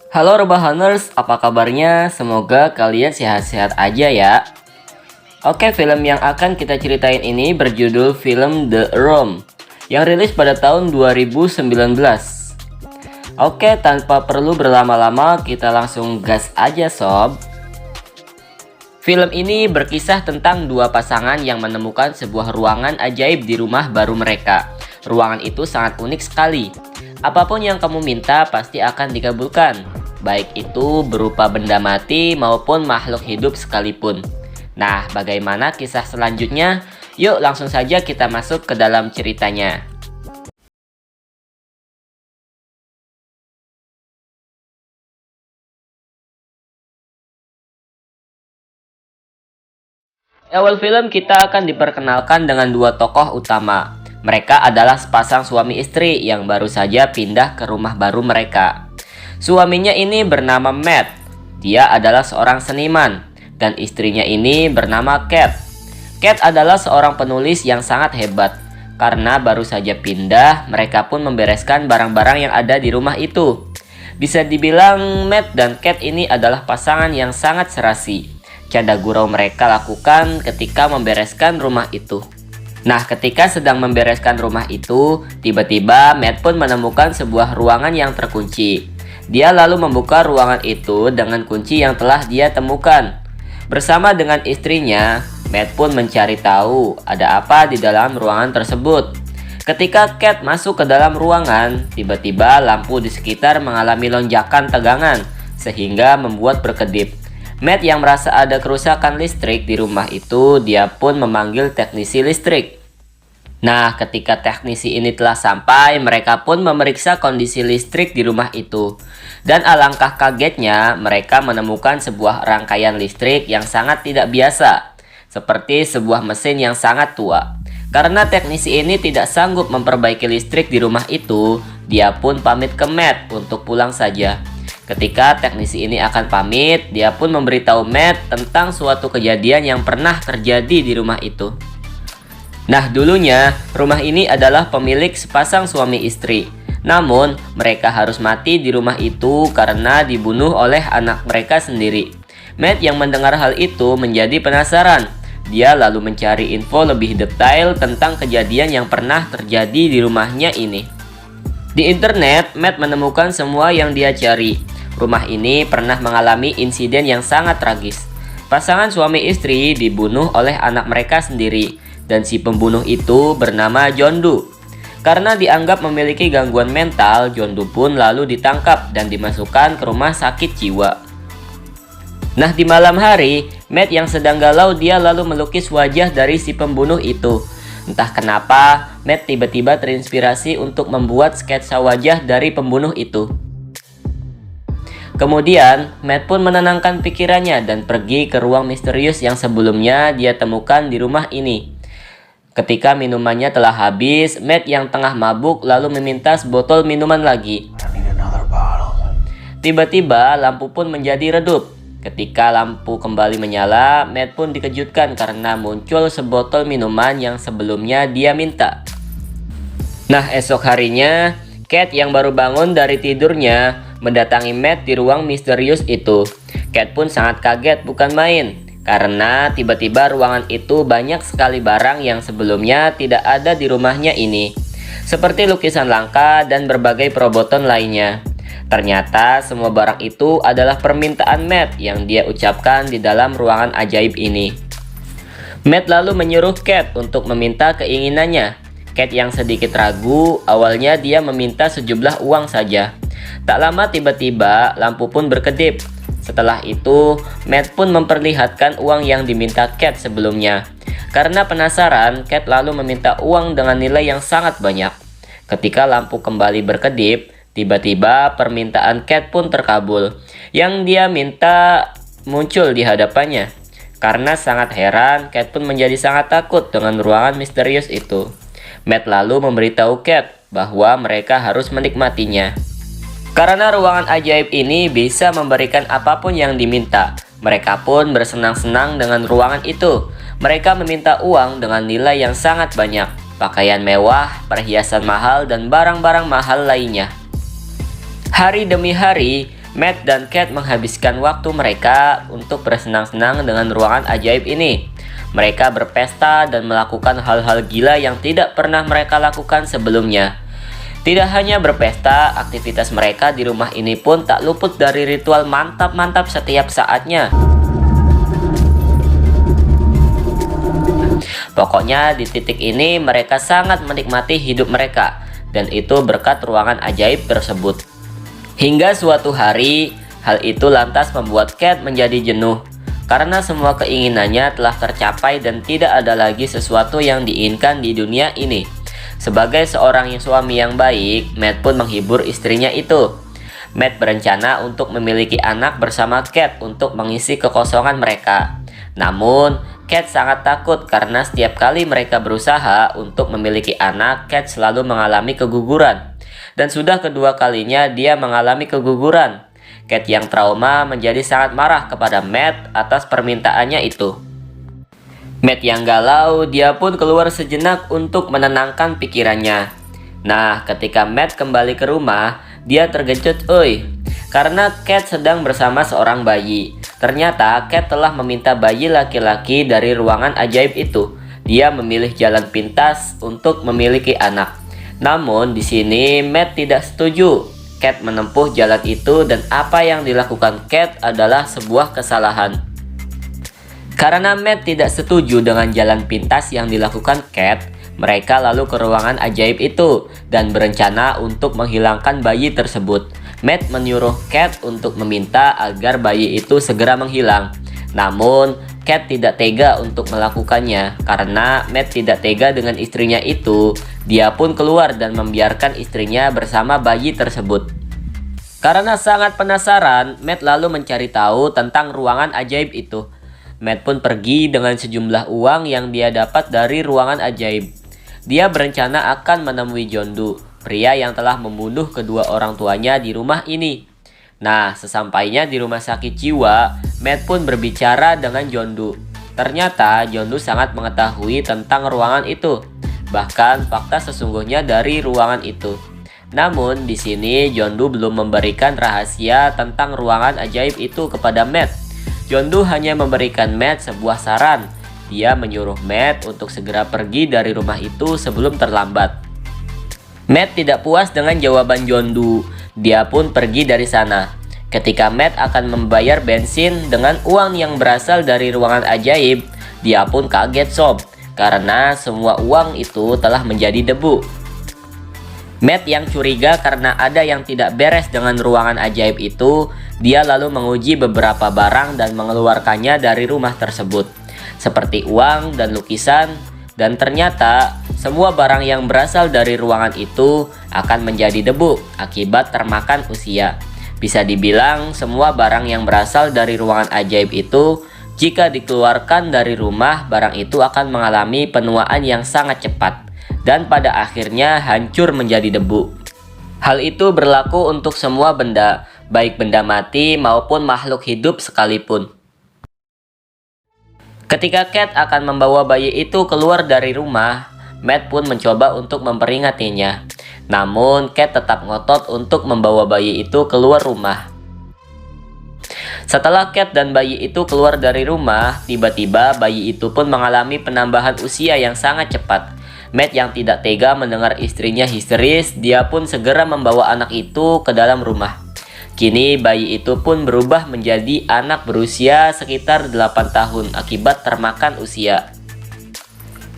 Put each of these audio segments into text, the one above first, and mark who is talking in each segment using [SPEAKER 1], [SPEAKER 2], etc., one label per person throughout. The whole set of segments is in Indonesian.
[SPEAKER 1] Halo Rebahaners, apa kabarnya? Semoga kalian sehat-sehat aja ya. Oke, film yang akan kita ceritain ini berjudul film The Room yang rilis pada tahun 2019. Oke, tanpa perlu berlama-lama, kita langsung gas aja sob. Film ini berkisah tentang dua pasangan yang menemukan sebuah ruangan ajaib di rumah baru mereka. Ruangan itu sangat unik sekali. Apapun yang kamu minta pasti akan dikabulkan, baik itu berupa benda mati maupun makhluk hidup sekalipun. Nah, bagaimana kisah selanjutnya? Yuk langsung saja kita masuk ke dalam ceritanya. Awal film kita akan diperkenalkan dengan dua tokoh utama. Mereka adalah sepasang suami istri yang baru saja pindah ke rumah baru mereka. Suaminya ini bernama Matt. Dia adalah seorang seniman dan istrinya ini bernama Kat. Kat adalah seorang penulis yang sangat hebat. Karena baru saja pindah, mereka pun membereskan barang-barang yang ada di rumah itu. Bisa dibilang Matt dan Kat ini adalah pasangan yang sangat serasi. Canda gurau mereka lakukan ketika membereskan rumah itu. Nah, ketika sedang membereskan rumah itu, tiba-tiba Matt pun menemukan sebuah ruangan yang terkunci. Dia lalu membuka ruangan itu dengan kunci yang telah dia temukan. Bersama dengan istrinya, Matt pun mencari tahu ada apa di dalam ruangan tersebut. Ketika Kat masuk ke dalam ruangan, tiba-tiba lampu di sekitar mengalami lonjakan tegangan sehingga membuat berkedip. Matt yang merasa ada kerusakan listrik di rumah itu, dia pun memanggil teknisi listrik. Nah, ketika teknisi ini telah sampai, mereka pun memeriksa kondisi listrik di rumah itu. Dan alangkah kagetnya, mereka menemukan sebuah rangkaian listrik yang sangat tidak biasa, seperti sebuah mesin yang sangat tua. Karena teknisi ini tidak sanggup memperbaiki listrik di rumah itu, dia pun pamit ke Matt untuk pulang saja. Ketika teknisi ini akan pamit, dia pun memberitahu Matt tentang suatu kejadian yang pernah terjadi di rumah itu. Nah, dulunya rumah ini adalah pemilik sepasang suami istri. Namun, mereka harus mati di rumah itu karena dibunuh oleh anak mereka sendiri. Matt yang mendengar hal itu menjadi penasaran. Dia lalu mencari info lebih detail tentang kejadian yang pernah terjadi di rumahnya ini. Di internet, Matt menemukan semua yang dia cari. Rumah ini pernah mengalami insiden yang sangat tragis. Pasangan suami istri dibunuh oleh anak mereka sendiri, dan si pembunuh itu bernama John Doe. Karena dianggap memiliki gangguan mental, John Doe pun lalu ditangkap dan dimasukkan ke rumah sakit jiwa. Nah, di malam hari, Matt yang sedang galau dia lalu melukis wajah dari si pembunuh itu. Entah kenapa, Matt tiba-tiba terinspirasi untuk membuat sketsa wajah dari pembunuh itu. Kemudian, Matt pun menenangkan pikirannya dan pergi ke ruang misterius yang sebelumnya dia temukan di rumah ini. Ketika minumannya telah habis, Matt yang tengah mabuk lalu meminta sebotol minuman lagi. Tiba-tiba, lampu pun menjadi redup. Ketika lampu kembali menyala, Matt pun dikejutkan karena muncul sebotol minuman yang sebelumnya dia minta. Nah, esok harinya, Kat yang baru bangun dari tidurnya mendatangi Matt di ruang misterius itu. Kat pun sangat kaget bukan main, karena tiba-tiba ruangan itu banyak sekali barang yang sebelumnya tidak ada di rumahnya ini. Seperti lukisan langka dan berbagai perobotan lainnya. Ternyata semua barang itu adalah permintaan Matt yang dia ucapkan di dalam ruangan ajaib ini. Matt lalu menyuruh Kat untuk meminta keinginannya. Kat yang sedikit ragu, awalnya dia meminta sejumlah uang saja. Tak lama tiba-tiba lampu pun berkedip. Setelah itu, Matt pun memperlihatkan uang yang diminta Kat sebelumnya. Karena penasaran, Kat lalu meminta uang dengan nilai yang sangat banyak. Ketika lampu kembali berkedip, tiba-tiba permintaan Kat pun terkabul. Yang dia minta muncul di hadapannya. Karena sangat heran, Kat pun menjadi sangat takut dengan ruangan misterius itu. Matt lalu memberitahu Kat bahwa mereka harus menikmatinya. Karena ruangan ajaib ini bisa memberikan apapun yang diminta, mereka pun bersenang-senang dengan ruangan itu. Mereka meminta uang dengan nilai yang sangat banyak, pakaian mewah, perhiasan mahal, dan barang-barang mahal lainnya. Hari demi hari, Matt dan Cat menghabiskan waktu mereka untuk bersenang-senang dengan ruangan ajaib ini. Mereka berpesta dan melakukan hal-hal gila yang tidak pernah mereka lakukan sebelumnya. Tidak hanya berpesta, aktivitas mereka di rumah ini pun tak luput dari ritual mantap-mantap setiap saatnya. Pokoknya di titik ini mereka sangat menikmati hidup mereka, dan itu berkat ruangan ajaib tersebut. Hingga suatu hari, hal itu lantas membuat Cat menjadi jenuh, karena semua keinginannya telah tercapai dan tidak ada lagi sesuatu yang diinginkan di dunia ini. Sebagai seorang suami yang baik, Matt pun menghibur istrinya itu. Matt berencana untuk memiliki anak bersama Cat untuk mengisi kekosongan mereka. Namun, Cat sangat takut karena setiap kali mereka berusaha untuk memiliki anak, Cat selalu mengalami keguguran. Dan sudah kedua kalinya dia mengalami keguguran. Cat yang trauma menjadi sangat marah kepada Matt atas permintaannya itu. Matt yang galau, dia pun keluar sejenak untuk menenangkan pikirannya. Nah, ketika Matt kembali ke rumah, dia terkejut, karena Cat sedang bersama seorang bayi. Ternyata Cat telah meminta bayi laki-laki dari ruangan ajaib itu. Dia memilih jalan pintas untuk memiliki anak. Namun di sini Matt tidak setuju. Cat menempuh jalan itu dan apa yang dilakukan Cat adalah sebuah kesalahan. Karena Matt tidak setuju dengan jalan pintas yang dilakukan Cat, mereka lalu ke ruangan ajaib itu dan berencana untuk menghilangkan bayi tersebut. Matt menyuruh Cat untuk meminta agar bayi itu segera menghilang. Namun, Cat tidak tega untuk melakukannya karena Matt tidak tega dengan istrinya itu. Dia pun keluar dan membiarkan istrinya bersama bayi tersebut. Karena sangat penasaran, Matt lalu mencari tahu tentang ruangan ajaib itu. Matt pun pergi dengan sejumlah uang yang dia dapat dari ruangan ajaib. Dia berencana akan menemui John Doe, pria yang telah membunuh kedua orang tuanya di rumah ini. Nah, sesampainya di rumah sakit jiwa, Matt pun berbicara dengan John Doe. Ternyata John Doe sangat mengetahui tentang ruangan itu, bahkan fakta sesungguhnya dari ruangan itu. Namun di sini John Doe belum memberikan rahasia tentang ruangan ajaib itu kepada Matt. John Doe hanya memberikan Matt sebuah saran. Dia menyuruh Matt untuk segera pergi dari rumah itu sebelum terlambat. Matt tidak puas dengan jawaban John Doe. Dia pun pergi dari sana. Ketika Matt akan membayar bensin dengan uang yang berasal dari ruangan ajaib, dia pun kaget sob, karena semua uang itu telah menjadi debu. Matt yang curiga karena ada yang tidak beres dengan ruangan ajaib itu, dia lalu menguji beberapa barang dan mengeluarkannya dari rumah tersebut, seperti uang dan lukisan, dan ternyata semua barang yang berasal dari ruangan itu akan menjadi debu akibat termakan usia. Bisa dibilang semua barang yang berasal dari ruangan ajaib itu, jika dikeluarkan dari rumah, barang itu akan mengalami penuaan yang sangat cepat dan pada akhirnya hancur menjadi debu. Hal itu berlaku untuk semua benda, baik benda mati maupun makhluk hidup sekalipun. Ketika Cat akan membawa bayi itu keluar dari rumah, Matt pun mencoba untuk memperingatinya. Namun, Cat tetap ngotot untuk membawa bayi itu keluar rumah. Setelah Cat dan bayi itu keluar dari rumah, tiba-tiba bayi itu pun mengalami penambahan usia yang sangat cepat. Matt yang tidak tega mendengar istrinya histeris, dia pun segera membawa anak itu ke dalam rumah. Kini bayi itu pun berubah menjadi anak berusia sekitar 8 tahun akibat termakan usia.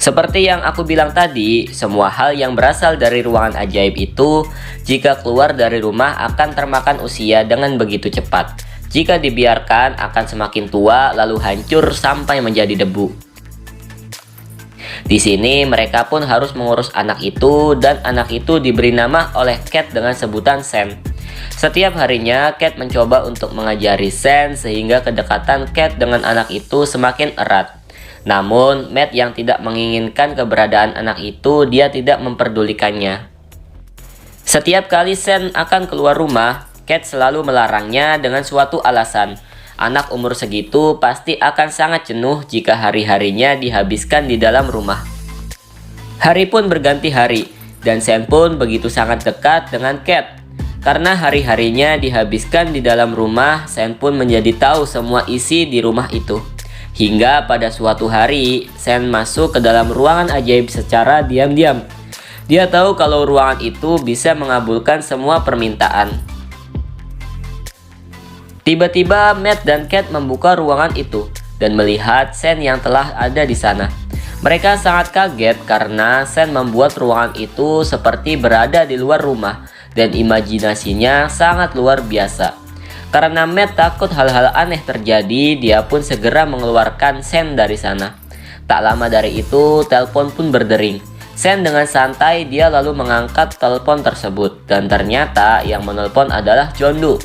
[SPEAKER 1] Seperti yang aku bilang tadi, semua hal yang berasal dari ruangan ajaib itu, jika keluar dari rumah akan termakan usia dengan begitu cepat. Jika dibiarkan akan semakin tua lalu hancur sampai menjadi debu. Di sini mereka pun harus mengurus anak itu dan anak itu diberi nama oleh Cat dengan sebutan Sam. Setiap harinya Cat mencoba untuk mengajari Sam sehingga kedekatan Cat dengan anak itu semakin erat. Namun Matt yang tidak menginginkan keberadaan anak itu, dia tidak memperdulikannya. Setiap kali Sam akan keluar rumah, Cat selalu melarangnya dengan suatu alasan. Anak umur segitu pasti akan sangat jenuh jika hari-harinya dihabiskan di dalam rumah. Hari pun berganti hari, dan Sam pun begitu sangat dekat dengan Cat. Karena hari-harinya dihabiskan di dalam rumah, Sen pun menjadi tahu semua isi di rumah itu. Hingga pada suatu hari, Sen masuk ke dalam ruangan ajaib secara diam-diam. Dia tahu kalau ruangan itu bisa mengabulkan semua permintaan. Tiba-tiba Matt dan Cat membuka ruangan itu dan melihat Sen yang telah ada di sana. Mereka sangat kaget karena Sen membuat ruangan itu seperti berada di luar rumah dan imajinasinya sangat luar biasa. Karena Matt takut hal-hal aneh terjadi, dia pun segera mengeluarkan Sen dari sana. Tak lama dari itu, telepon pun berdering. Sen dengan santai dia lalu mengangkat telepon tersebut dan ternyata yang menelpon adalah John Doe.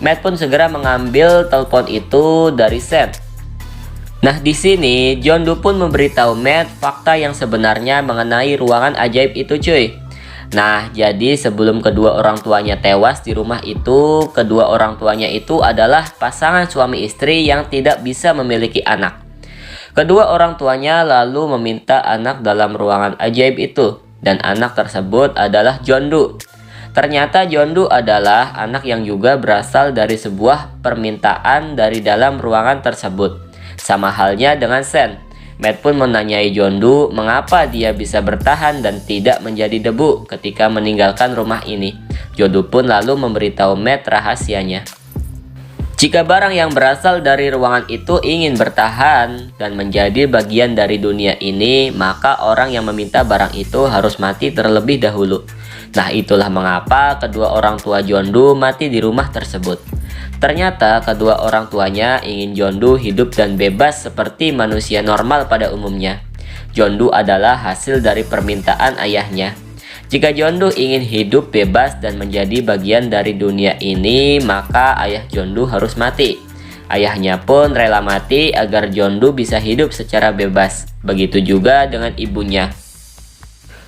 [SPEAKER 1] Matt pun segera mengambil telepon itu dari Sen. Nah, di sini John Doe pun memberitahu Matt fakta yang sebenarnya mengenai ruangan ajaib itu, cuy. Nah, jadi sebelum kedua orang tuanya tewas di rumah itu, kedua orang tuanya itu adalah pasangan suami istri yang tidak bisa memiliki anak. Kedua orang tuanya lalu meminta anak dalam ruangan ajaib itu, dan anak tersebut adalah John Doe. Ternyata John Doe adalah anak yang juga berasal dari sebuah permintaan dari dalam ruangan tersebut. Sama halnya dengan Sen. Matt pun menanyai John Doe mengapa dia bisa bertahan dan tidak menjadi debu ketika meninggalkan rumah ini. John Doe pun lalu memberitahu Matt rahasianya. Jika barang yang berasal dari ruangan itu ingin bertahan dan menjadi bagian dari dunia ini, maka orang yang meminta barang itu harus mati terlebih dahulu. Nah, itulah mengapa kedua orang tua John Doe mati di rumah tersebut. Ternyata kedua orang tuanya ingin John Doe hidup dan bebas seperti manusia normal pada umumnya. John Doe adalah hasil dari permintaan ayahnya. Jika John Doe ingin hidup bebas dan menjadi bagian dari dunia ini, maka ayah John Doe harus mati. Ayahnya pun rela mati agar John Doe bisa hidup secara bebas. Begitu juga dengan ibunya.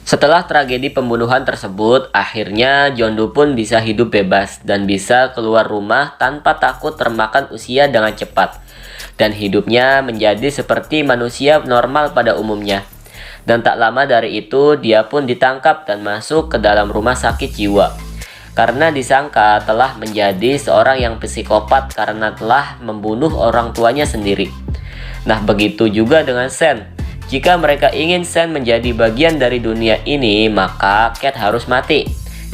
[SPEAKER 1] Setelah tragedi pembunuhan tersebut, akhirnya John Doe pun bisa hidup bebas dan bisa keluar rumah tanpa takut termakan usia dengan cepat. Dan hidupnya menjadi seperti manusia normal pada umumnya. Dan tak lama dari itu, dia pun ditangkap dan masuk ke dalam rumah sakit jiwa. Karena disangka telah menjadi seorang yang psikopat karena telah membunuh orang tuanya sendiri. Nah, begitu juga dengan Sen. Jika mereka ingin Sen menjadi bagian dari dunia ini, maka Cat harus mati.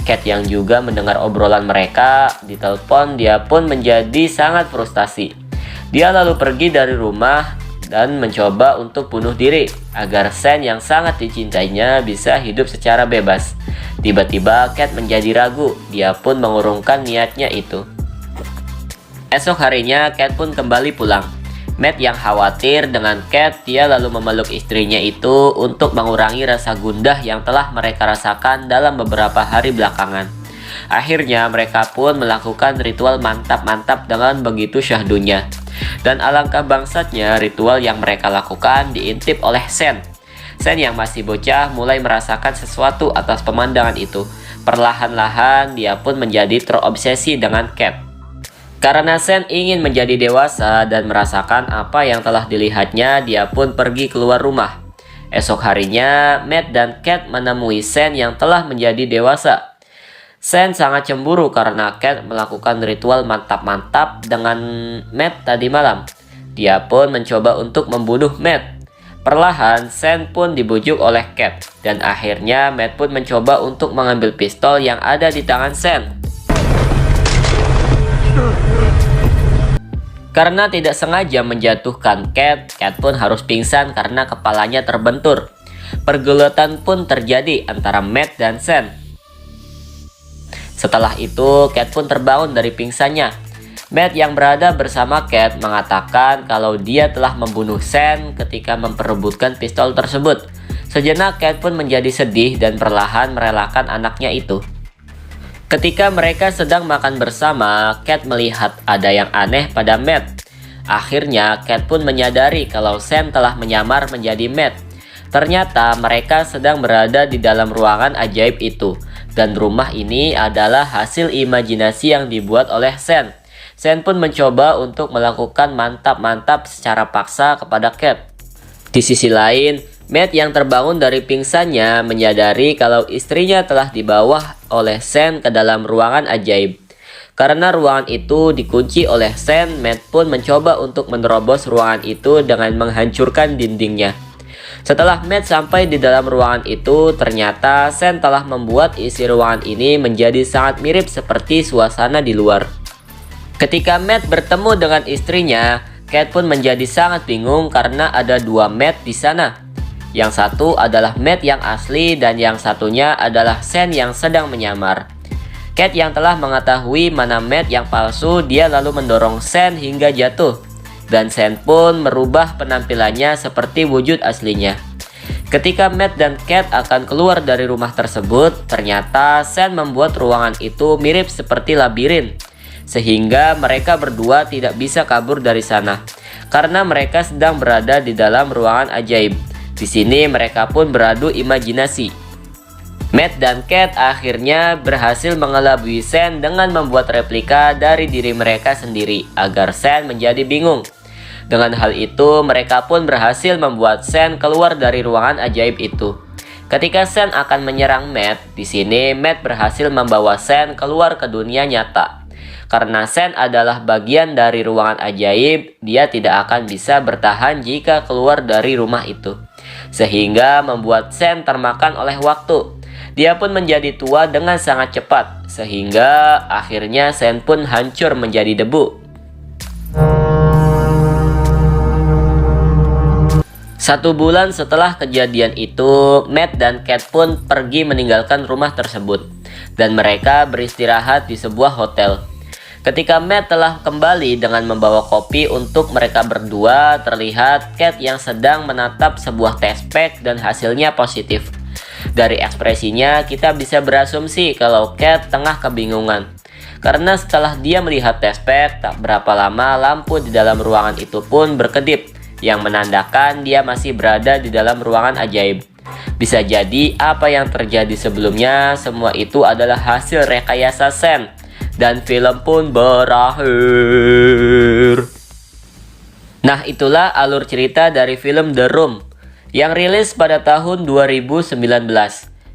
[SPEAKER 1] Cat yang juga mendengar obrolan mereka di telepon, dia pun menjadi sangat frustasi. Dia lalu pergi dari rumah dan mencoba untuk bunuh diri agar Sen yang sangat dicintainya bisa hidup secara bebas. Tiba-tiba Cat menjadi ragu, dia pun mengurungkan niatnya itu. Esok harinya Cat pun kembali pulang. Matt yang khawatir dengan Cat, dia lalu memeluk istrinya itu untuk mengurangi rasa gundah yang telah mereka rasakan dalam beberapa hari belakangan. Akhirnya mereka pun melakukan ritual mantap-mantap dengan begitu syahdunya. Dan alangkah bangsatnya ritual yang mereka lakukan diintip oleh Sen. Sen yang masih bocah mulai merasakan sesuatu atas pemandangan itu. Perlahan-lahan dia pun menjadi terobsesi dengan Cat. Karena Sen ingin menjadi dewasa dan merasakan apa yang telah dilihatnya, dia pun pergi keluar rumah. Esok harinya, Matt dan Cat menemui Sen yang telah menjadi dewasa. Sen sangat cemburu karena Cat melakukan ritual mantap-mantap dengan Matt tadi malam. Dia pun mencoba untuk membunuh Matt. Perlahan, Sen pun dibujuk oleh Cat. Dan akhirnya Matt pun mencoba untuk mengambil pistol yang ada di tangan Sen. Karena tidak sengaja menjatuhkan Cat, Cat pun harus pingsan karena kepalanya terbentur. Pergelutan pun terjadi antara Matt dan Sen. Setelah itu, Cat pun terbangun dari pingsannya. Matt yang berada bersama Cat mengatakan kalau dia telah membunuh Sen ketika memperebutkan pistol tersebut. Sejenak Cat pun menjadi sedih dan perlahan merelakan anaknya itu. Ketika mereka sedang makan bersama, Cat melihat ada yang aneh pada Matt. Akhirnya, Cat pun menyadari kalau Sen telah menyamar menjadi Matt. Ternyata mereka sedang berada di dalam ruangan ajaib itu. Dan rumah ini adalah hasil imajinasi yang dibuat oleh Sen. Sen pun mencoba untuk melakukan mantap-mantap secara paksa kepada Cat. Di sisi lain, Matt yang terbangun dari pingsannya menyadari kalau istrinya telah dibawa oleh Sen ke dalam ruangan ajaib. Karena ruangan itu dikunci oleh Sen, Matt pun mencoba untuk menerobos ruangan itu dengan menghancurkan dindingnya. Setelah Matt sampai di dalam ruangan itu, ternyata Sen telah membuat isi ruangan ini menjadi sangat mirip seperti suasana di luar. Ketika Matt bertemu dengan istrinya, Kate pun menjadi sangat bingung karena ada dua Matt di sana. Yang satu adalah Matt yang asli dan yang satunya adalah Sen yang sedang menyamar. Kate yang telah mengetahui mana Matt yang palsu, dia lalu mendorong Sen hingga jatuh. Dan Sen pun merubah penampilannya seperti wujud aslinya. Ketika Matt dan Kate akan keluar dari rumah tersebut, ternyata Sen membuat ruangan itu mirip seperti labirin. Sehingga mereka berdua tidak bisa kabur dari sana. Karena mereka sedang berada di dalam ruangan ajaib. Di sini mereka pun beradu imajinasi. Matt dan Kate akhirnya berhasil mengelabui Sen dengan membuat replika dari diri mereka sendiri agar Sen menjadi bingung. Dengan hal itu, mereka pun berhasil membuat Sen keluar dari ruangan ajaib itu. Ketika Sen akan menyerang Matt, di sini Matt berhasil membawa Sen keluar ke dunia nyata. Karena Sen adalah bagian dari ruangan ajaib, dia tidak akan bisa bertahan jika keluar dari rumah itu. Sehingga membuat Sen termakan oleh waktu. Dia pun menjadi tua dengan sangat cepat, sehingga akhirnya Sen pun hancur menjadi debu. Satu bulan setelah kejadian itu, Matt dan Kate pun pergi meninggalkan rumah tersebut, dan mereka beristirahat di sebuah hotel. Ketika Matt telah kembali dengan membawa kopi untuk mereka berdua, terlihat Kate yang sedang menatap sebuah test pack dan hasilnya positif. Dari ekspresinya, kita bisa berasumsi kalau Kate tengah kebingungan. Karena setelah dia melihat test pack, tak berapa lama lampu di dalam ruangan itu pun berkedip, yang menandakan dia masih berada di dalam ruangan ajaib. Bisa jadi apa yang terjadi sebelumnya, semua itu adalah hasil rekayasa Sen. Dan film pun berakhir. Nah, itulah alur cerita dari film The Room yang rilis pada tahun 2019.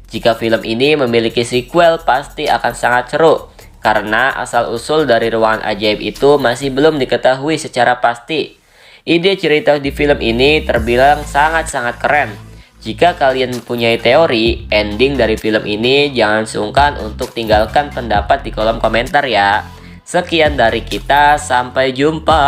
[SPEAKER 1] Jika film ini memiliki sequel, pasti akan sangat seru karena asal-usul dari ruangan ajaib itu masih belum diketahui secara pasti. Ide cerita di film ini terbilang sangat-sangat keren. Jika kalian mempunyai teori ending dari film ini, jangan sungkan untuk tinggalkan pendapat di kolom komentar ya. Sekian dari kita, sampai jumpa.